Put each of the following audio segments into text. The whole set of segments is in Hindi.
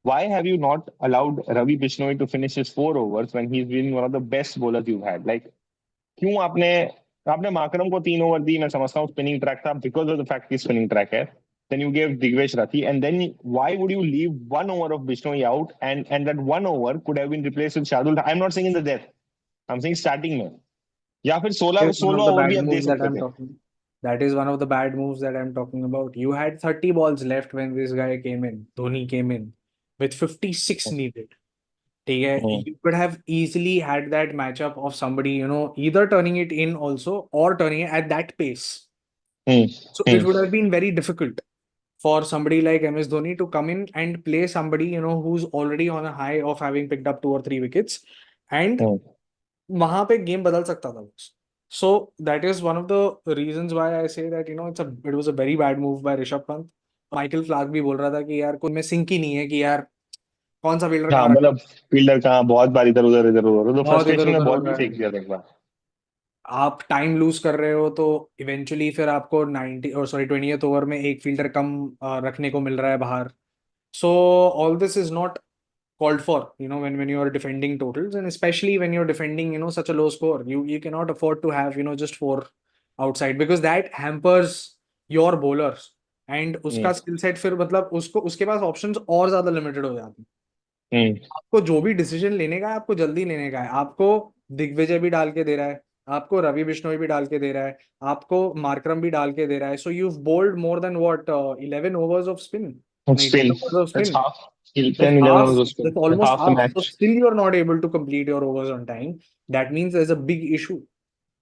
why have you not allowed Ravi Bishnoi to finish his 4 overs when he's been one of the best bowlers you've had? Like, क्यों आपने आपने माकरम को 3 ओवर दी? मैं समझता हूँ स्पिनिंग ट्रैक था बिकॉज ऑफ द फैक्ट कि स्पिनिंग ट्रैक है. Then you gave Digvesh Rathi, and then why would you leave 1 over of Bishnoi out, and that 1 over could have been replaced with Shardul? I'm not saying in the death. I'm saying starting में. या फिर 16 That is one 16 of the over भी bad आप दे moves that सकते I'm थे. talking. That is one of the bad moves that I'm talking about. You had 30 balls left when this guy came in. Dhoni came in with 56 needed. ठीक है, हम्म, you could have easily had that matchup of somebody, either turning it in also or turning it at that pace. Hmm, So it would have been very difficult for somebody like MS Dhoni to come in and play somebody, who's already on a high of having picked up 2 or 3 wickets, and हम्म. वहां पे गेम बदल सकता था. So that is one of the reasons why I say that it was a very bad move by Rishabh Pant. Michael Clarke भी बोल रहा था कि यार कोई में सिंक ही नहीं है कि यार कौन सा फील्डर हाँ कहाँ रखा. मतलब फील्डर कहाँ, बहुत बार इधर उधर इधर उधर, तो बहुत इधर फ्रस्ट्रेशन में उधर हो बॉल भी रहा है. फेंक दिया था एक बार. आप टाइम लूज कर रहे हो तो इवेंचुअली फिर आपको 20th ओवर में एक फील्डर कम रखने को मिल रहा है बाहर. So all this is not called for, when you are defending totals, and especially when you're defending, such a low score. You cannot afford to have, just 4 outside, because that hampers your bowlers. And उसका skill set फिर मतलब उसको उसके पास options और ज्यादा limited हो जाती हैं. आपको जो भी डिसीजन लेने का है आपको जल्दी लेने का है. आपको दिग्विजय भी डाल के दे रहा है, आपको रवि बिश्नोई भी डाल के दे रहा है, आपको मार्करम भी डाल के दे रहा है. So you bowled more than what 11 overs of spin. नहीं, 10 Spin. overs of That's spin. half. 10, That's 11 half. overs of spin. That's That's almost half the half. So match. still you are not able to complete your overs on time. That means there's a big issue.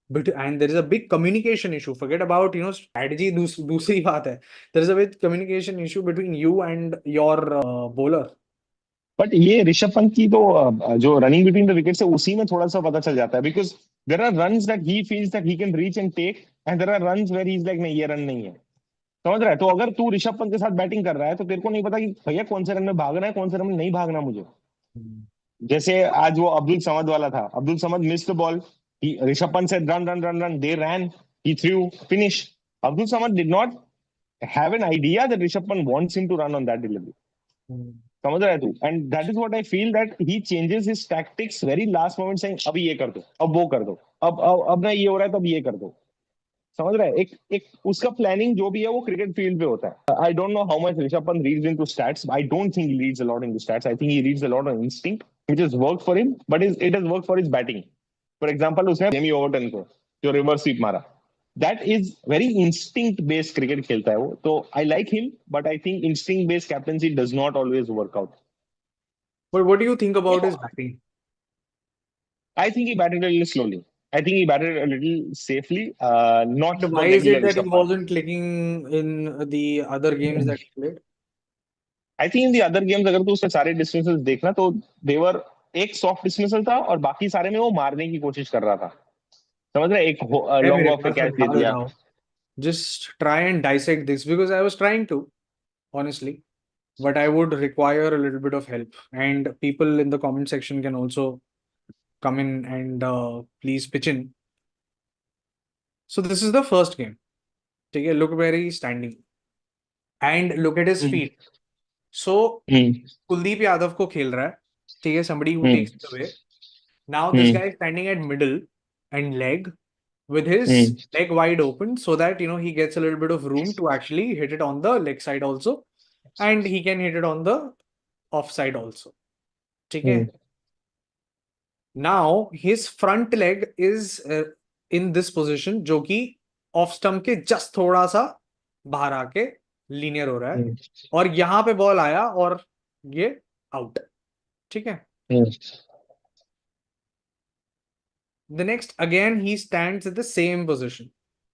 And there is a big communication issue. Forget about strategy. दूसरी बात है. There is a big communication issue between you and your bowler. But ये ऋषभ पंत की तो जो रनिंग बिटवीन द विकेट्स है उसी में थोड़ा सा पता चल जाता है, because there are runs that he feels that he can reach and take, and there are runs where he is like नहीं, ये रन नहीं है. समझ रहा है? तो अगर तू ऋषभ पंत के साथ बैटिंग कर रहा है तो तेरे को नहीं पता कि भैया कौन से रन में भागना है, कौन से रन में नहीं भागना मुझे. जैसे आज वो अब्दुल समद वाला था, Abdul Samad missed the ball, Rishabh Pant से run run run run, they ran, he through, finish. Abdul Samad did not have an idea that Rishabh Pant wants him to run on that delivery. समझ रहा है तू? And that is what I feel, that he changes his tactics very last moment, saying अभी ये कर दो, अब वो कर दो, अब ना ये हो रहा है तो अब ये कर दो. समझ रहा है? एक एक उसका प्लानिंग जो भी है वो क्रिकेट फील्ड पे होता है. I don't know how much Rishabh Pant reads into stats. I don't think he reads a lot into stats. I think he reads a lot on instinct which is work for him, but it has work for his batting. For example उसने जेमी ओवरटन को जो रिवर्स स्वीप मारा, that is very instinct based cricket खेलता है वो. तो I like him, but I think instinct based captaincy does not always work out. But what do you think about his batting? I think he batted a little slowly. I think he batted a little safely, not And the why is level it of that he Rishabh Pant. wasn't clicking in the other games that he played? I think in the other games अगर तू उसके सारे डिस्मिसल्स देखना तो देवर एक सॉफ्ट डिस्मिसल था और बाकी सारे में वो मारने की कोशिश कर रहा था. समझ रहे? एक है लॉन्ग मेरे ऑफ पे पास, मैं कैच दे बता दिया. देता हूँ. Just try and dissect this, because I was trying to, honestly, but I would require a little bit of help. And people in the comment section can also come in and please pitch in. So this is the first game. Okay, look where he's standing and look at his feet. So Kuldeep Yadav को खेल रहा है. ठीक है, somebody who takes it away. Now this guy is standing at middle and leg with his leg wide open, so that he gets a little bit of room to actually hit it on the leg side also, and he can hit it on the off side also. Okay. Now his front leg is in this position, जो कि ऑफ स्टंप के जस्ट थोड़ा सा बाहर आके लीनियर हो रहा है, और यहां पे बॉल आया और ये आउट. ठीक है. The next, again he stands at the same position.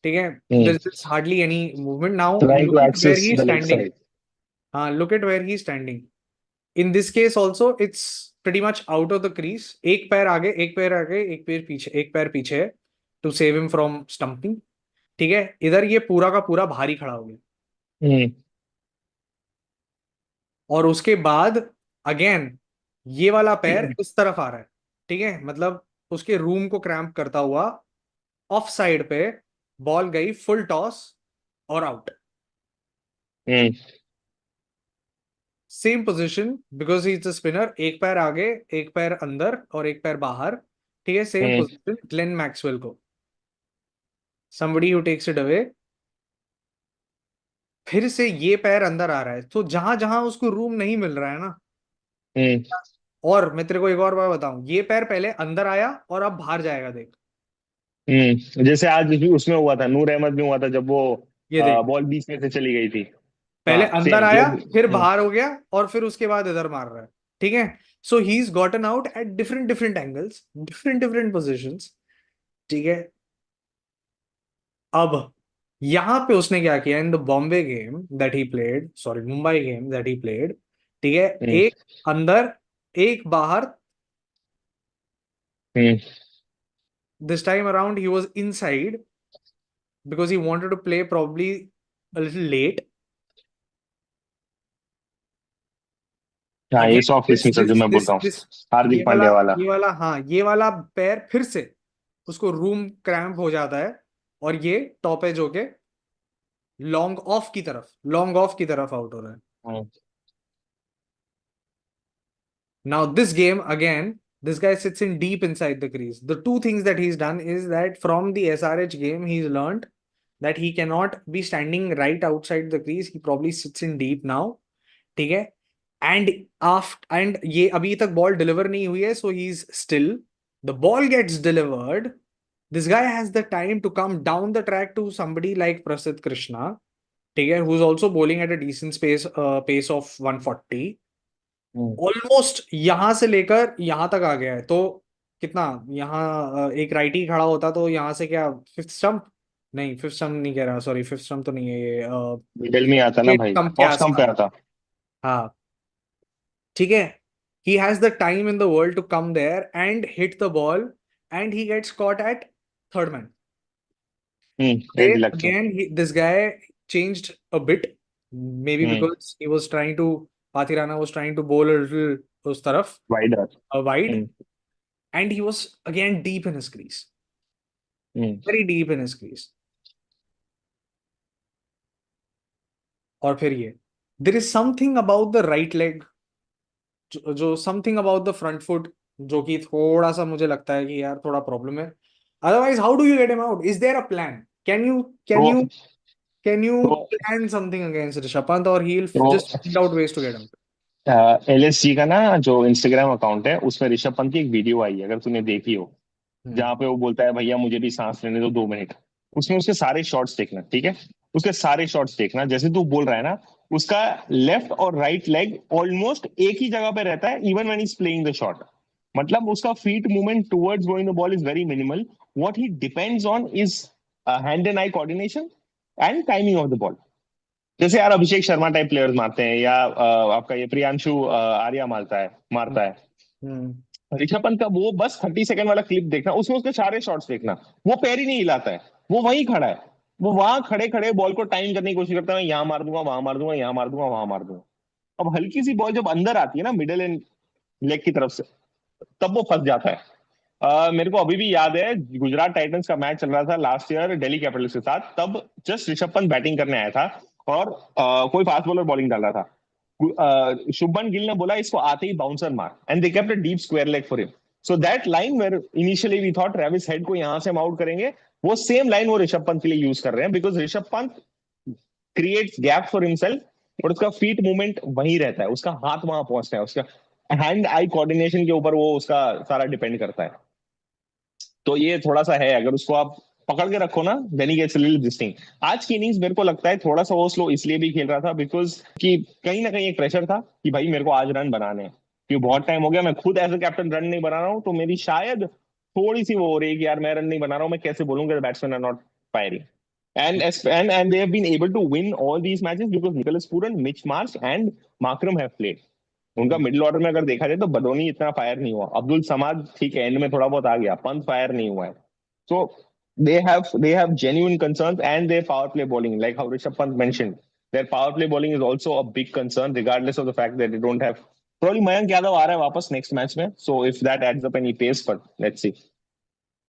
ठीक है. There's hardly any movement. Now Trying to look at where access he is the leg standing. side. Look at where he is standing. In this case also it's pretty much out of the crease. एक पैर आगे, एक पैर आगे, एक पैर पीछे, एक पैर पीछे है to save him from stumping. ठीक है. इधर ये पूरा का पूरा भारी खड़ा हो गया. और उसके बाद अगेन ये वाला पैर इस तरफ आ रहा है. ठीक है. मतलब उसके रूम को क्रैम्प करता हुआ ऑफ साइड पे बॉल गई फुल टॉस और out. Same position because he is a spinner, एक पैर आगे, एक पैर अंदर और एक पैर बाहर, ठीक है, सेम हम्म पोजीशन ग्लेन मैक्सवेल को, somebody who takes it away, फिर से ये पैर अंदर आ रहा है, तो जहां जहां उसको रूम नहीं मिल रहा है ना, हम्म और मैं तेरे को एक और बार बताऊं, ये पैर पहले अंदर आया और अब बाहर जाएगा, देख, जैसे आज भी उसमें हुआ था, नूर अहमद में हुआ था, जब वो ये देख, बॉल बीच में से चली गई थी। पहले हाँ अंदर सेम आया, लोग। फिर बाहर हो गया, और फिर उसके बाद इधर मार रहा है, ठीक है। So he is gotten out at different different angles, different different positions, ठीक है। अब यहां पे उसने क्या किया, in the Bombay game that he played, sorry Mumbai game that he played, ठीक है, हम्म एक अंदर, एक बाहर, हम्म this time around he was inside because he wanted to play probably a little late. हाँ, ये Again, सॉफ्ट this मिसर जो this मैं this बोलता हूँ, this हार्दिक पांड्या वाला। ये वाला, हाँ, ये वाला पैर फिर से उसको रूम क्रैम्प हो जाता है, और ये टॉप एज होके लॉन्ग ऑफ की तरफ आउट हो रहा है। हम्म Now this game again, this guy sits in deep inside the crease. The two things that he's done is that from the SRH game, he's learned that he cannot be standing right outside the crease. He probably sits in deep now. ठीक है, एंड ये अभी तक बॉल डिलीवर नहीं हुई है, so he is still, the ball gets delivered, this guy has the time to come down the track to somebody like Prasidh Krishna, ठीक है, who is also bowling at a decent pace of 140, hmm almost यहां से लेकर यहां तक आ गया है, तो कितना यहाँ, एक राइटी खड़ा होता तो यहाँ से क्या फिफ्थ स्टंप, नहीं फिफ्थ स्टंप नहीं कह रहा, सॉरी फिफ्थ स्टंप तो नहीं है ये, मिडिल में आता ना एट भाई, स्टंप के ऑफ स्टंप पे आसपास, आता। हाँ, ठीक है, he has the time in the world to come there and hit the ball, and he gets caught at third man. Red लग के। Again, this guy changed a bit, maybe hmm because he was trying to, Pathirana was trying to bowl a little उस तरफ, wider. wide, hmm and he was again deep in his crease, hmm very deep in his crease. और फिर ये, there is something about the right leg, जो something about the front foot, जो कि थोड़ा सा मुझे लगता है कि यार थोड़ा प्रॉब्लम है। Otherwise how do you get him out, is there a plan, can you can तो यू कैन यू तो plan something against Rishabh Pant, और ही विल तो just find out ways to get him. LSG का ना जो इंस्टाग्राम अकाउंट है, उसमें ऋषभ पंत की एक वीडियो आई है, अगर तूने देखी हो, जहाँ पे वो बोलता है भैया मुझे भी सांस लेने दो 2 मिनट। उसमें उसके सारे शॉट्स देखना, ठीक है, उसके सारे शॉट्स देखना, जैसे तू बोल रहा है ना, उसका लेफ्ट और राइट लेग ऑलमोस्ट एक ही जगह पे रहता है even when is playing the shot. मतलब उसका feet movement towards going the ball is very minimal. What he depends on is hand and eye coordination and timing of the ball. जैसे यार अभिषेक शर्मा टाइप प्लेयर्स मारते हैं, या आपका ये प्रियांशु आर्या मारता है। ऋषभ पंत का वो बस 30 सेकंड वाला क्लिप देखना, उसमें उसके सारे शॉट्स देखना, वो पैर ही नहीं हिलाता है, वो वहीं खड़ा है, वो वहां खड़े खड़े बॉल को टाइम करने की कोशिश करता है, मैं यहाँ मार दूंगा, वहां मार दूंगा, यहाँ मार दूंगा, वहां मार दूंगा। अब हल्की सी बॉल जब अंदर आती है ना मिडिल एंड लेग की तरफ से, तब वो फंस जाता है। मेरे को अभी भी याद है, गुजरात टाइटंस का मैच चल रहा था लास्ट ईयर दिल्ली कैपिटल्स के साथ, तब जस्ट ऋषभ पंत बैटिंग करने आया था, और कोई फास्ट बॉलर बॉलिंग डाल रहा था। शुभमन गिल ने बोला इसको आते ही बाउंसर मार, and they kept a deep square leg for him. So that line where initially we thought Travis Head को यहां से हम आउट करेंगे, वो सेम लाइन वो ऋषभ पंत के लिए यूज कर रहे हैं, because Rishabh Pant creates gap for himself, और उसका फीट मूवमेंट वहीं रहता है, उसका हाथ वहां पहुंचता है, उसका हैंड आई कोऑर्डिनेशन के ऊपर वो उसका सारा डिपेंड करता है। तो ये थोड़ा सा है, अगर उसको आप पकड़ के रखो ना, then he gets a little this thing. आज की इनिंग्स मेरे को लगता है थोड़ा सा वो स्लो इसलिए भी खेल रहा था, बिकॉज कि कहीं ना कहीं एक प्रेशर था कि भाई मेरे को आज रन बनाने हैं, क्योंकि बहुत टाइम हो गया मैं खुद एज अ कैप्टन रन नहीं बना रहा हूँ, तो मेरी शायद थोड़ी सी वो हो रही है कि यार मैं रन नहीं बना रहा हूँ, मैं कैसे बोलूंगा batsman are not firing. And they have been able to win all these matches because Nicholas Puran, Mitch Marsh and Markram have played. उनका मिडिल ऑर्डर में अगर देखा जाए तो बडोनी इतना फायर नहीं हुआ, अब्दुल समाद ठीक है एंड में थोड़ा बहुत आ गया, पंत फायर नहीं हुआ है। सो they have genuine concerns, and their power play bowling, like how Rishabh Pant mentioned, their power play bowling is also a big concern, regardless of the fact that they don't have, probably Mayank Yadav आ रहा है वापस नेक्स्ट मैच में, so if that adds up any pace, but let's see.